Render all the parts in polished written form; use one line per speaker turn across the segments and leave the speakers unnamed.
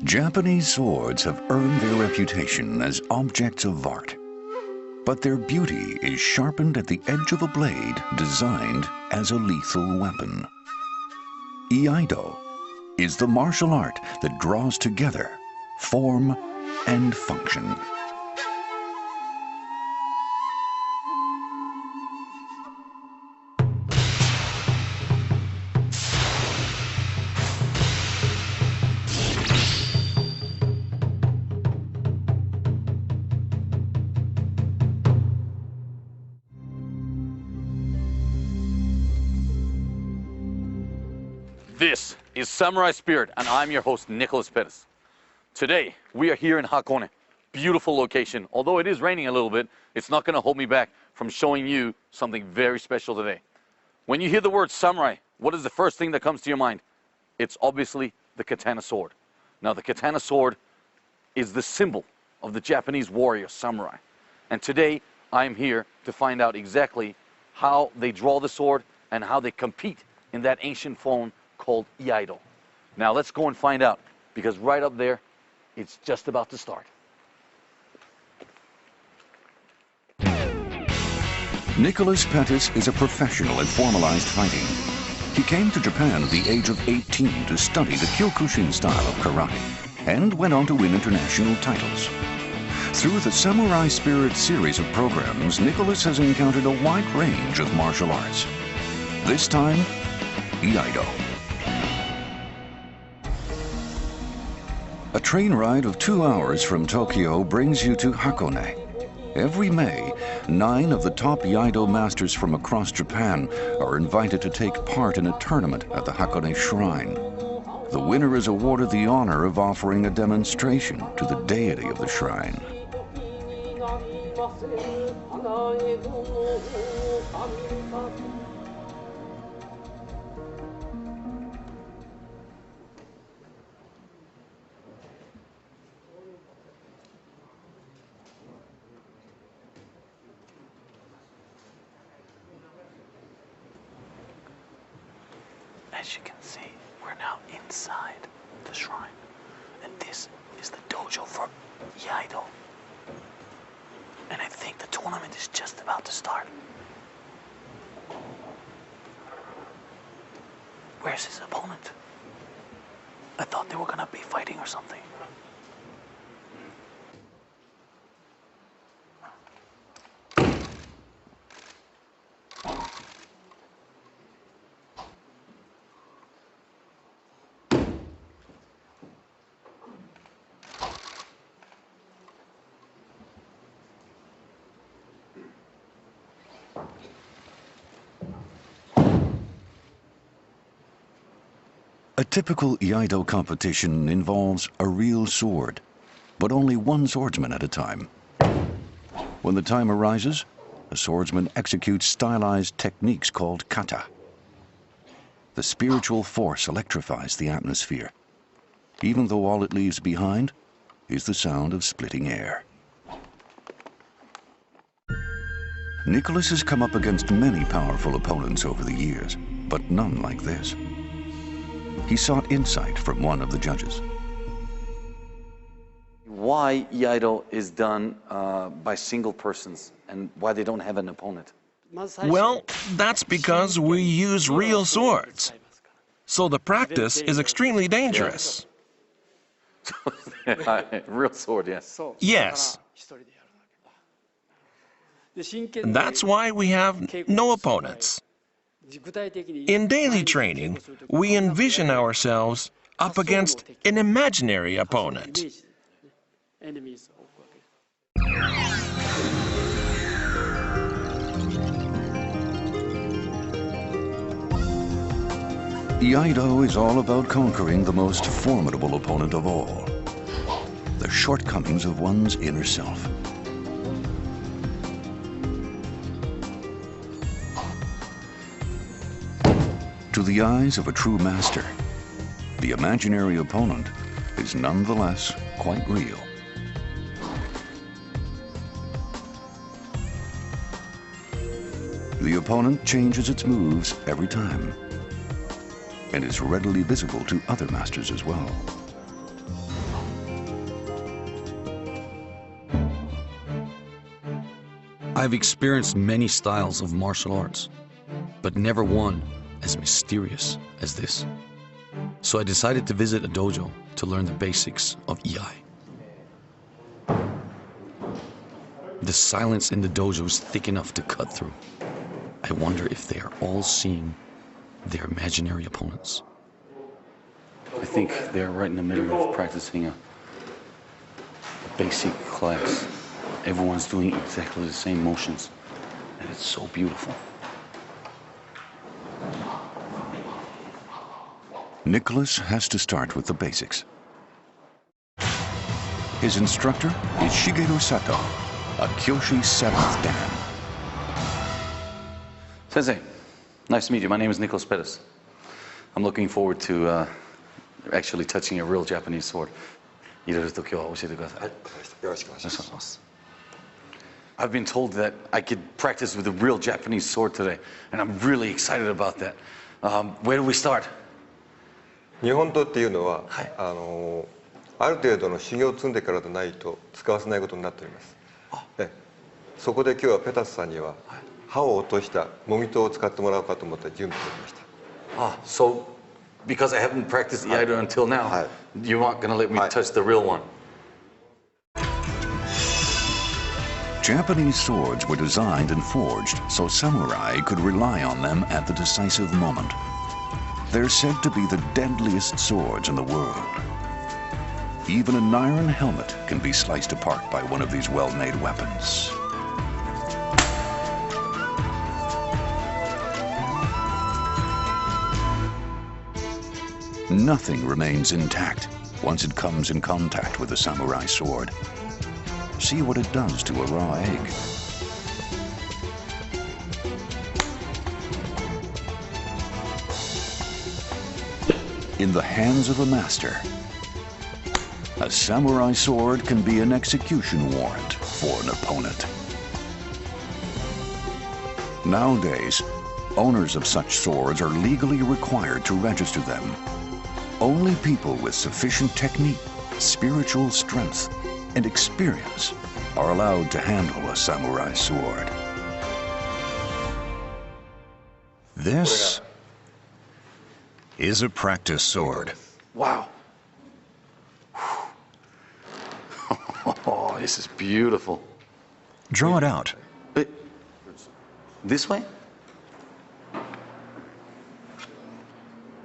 Japanese swords have earned their reputation as objects of art, but their beauty is sharpened at the edge of a blade designed as a lethal weapon. Iaido is the martial art that draws together form and function.
This is Samurai Spirit, and I'm your host, Nicholas Perez. Today, we are here in Hakone. Beautiful location. Although it is raining a little bit, it's not going to hold me back from showing you something very special today. When you hear the word samurai, what is the first thing that comes to your mind? It's obviously the katana sword. Now, the katana sword is the symbol of the Japanese warrior samurai. And today, I'm here to find out exactly how they draw the sword and how they compete in that ancient form called Iaido. Now let's go and find out, because right up there, it's just about to start.
Nicholas Pettis is a professional in formalized fighting. He came to Japan at the age of 18 to study the Kyokushin style of karate, and went on to win international titles. Through the Samurai Spirit series of programs, Nicholas has encountered a wide range of martial arts. This time, Iaido. A train ride of 2 hours from Tokyo brings you to Hakone. Every May, 9 of the top Iaido masters from across Japan are invited to take part in a tournament at the Hakone Shrine. The winner is awarded the honor of offering a demonstration to the deity of the shrine.
As you can see, we're now inside the shrine, and this is the dojo for Iaido. And I think the tournament is just about to start. Where's his opponent? I thought they were gonna be fighting or something.
A typical Iaido competition involves a real sword, but only one swordsman at a time. When the time arises, a swordsman executes stylized techniques called kata. The spiritual force electrifies the atmosphere, even though all it leaves behind is the sound of splitting air. Nicholas has come up against many powerful opponents over the years, but none like this. He sought insight from one of the judges.
Why Iaido is done by single persons and why they don't have an opponent?
Well, that's because we use real swords. So the practice is extremely dangerous.
Real sword, yes.
Yes. And that's why we have no opponents. In daily training, we envision ourselves up against an imaginary opponent.
Iaido is all about conquering the most formidable opponent of all, the shortcomings of one's inner self. To the eyes of a true master, the imaginary opponent is nonetheless quite real. The opponent changes its moves every time, and is readily visible to other masters as well.
I've experienced many styles of martial arts, but never one as mysterious as this. So I decided to visit a dojo to learn the basics of Iai. The silence in the dojo is thick enough to cut through. I wonder if they are all seeing their imaginary opponents. I think they're right in the middle of practicing a basic class. Everyone's doing exactly the same motions, and it's so beautiful.
Nicholas has to start with the basics. His instructor is Shigeru Sato, a Kyoshi 7th Dan.
Sensei, nice to meet you. My name is Nicholas Pettis. I'm looking forward to actually touching a real Japanese sword. I've been told that I could practice with a real Japanese sword today, and I'm really excited about that. Where do we start?
日本刀っていうのは、ある程度の修行を積んでからでないと使わせないことになっております。そこで今日はペタスさんには刃を落としたもみ刀を使ってもらおうかと思って準備しておりました。
So because I haven't practiced Iaido until now, you're not going to let me touch the real one.
Japanese swords were designed and forged so samurai could rely on them at the decisive moment. They're said to be the deadliest swords in the world. Even an iron helmet can be sliced apart by one of these well-made weapons. Nothing remains intact once it comes in contact with a samurai sword. See what it does to a raw egg. In the hands of a master, a samurai sword can be an execution warrant for an opponent. Nowadays, owners of such swords are legally required to register them. Only people with sufficient technique, spiritual strength, and experience are allowed to handle a samurai sword. This is a practice sword.
Wow. Oh, this is beautiful.
Draw it out.
This way?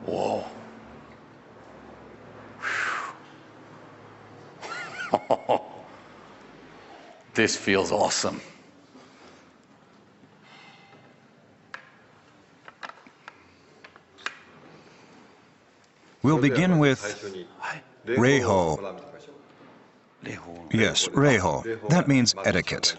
Whoa. This feels awesome.
We'll begin with Reiho. Yes, Reiho. That means etiquette.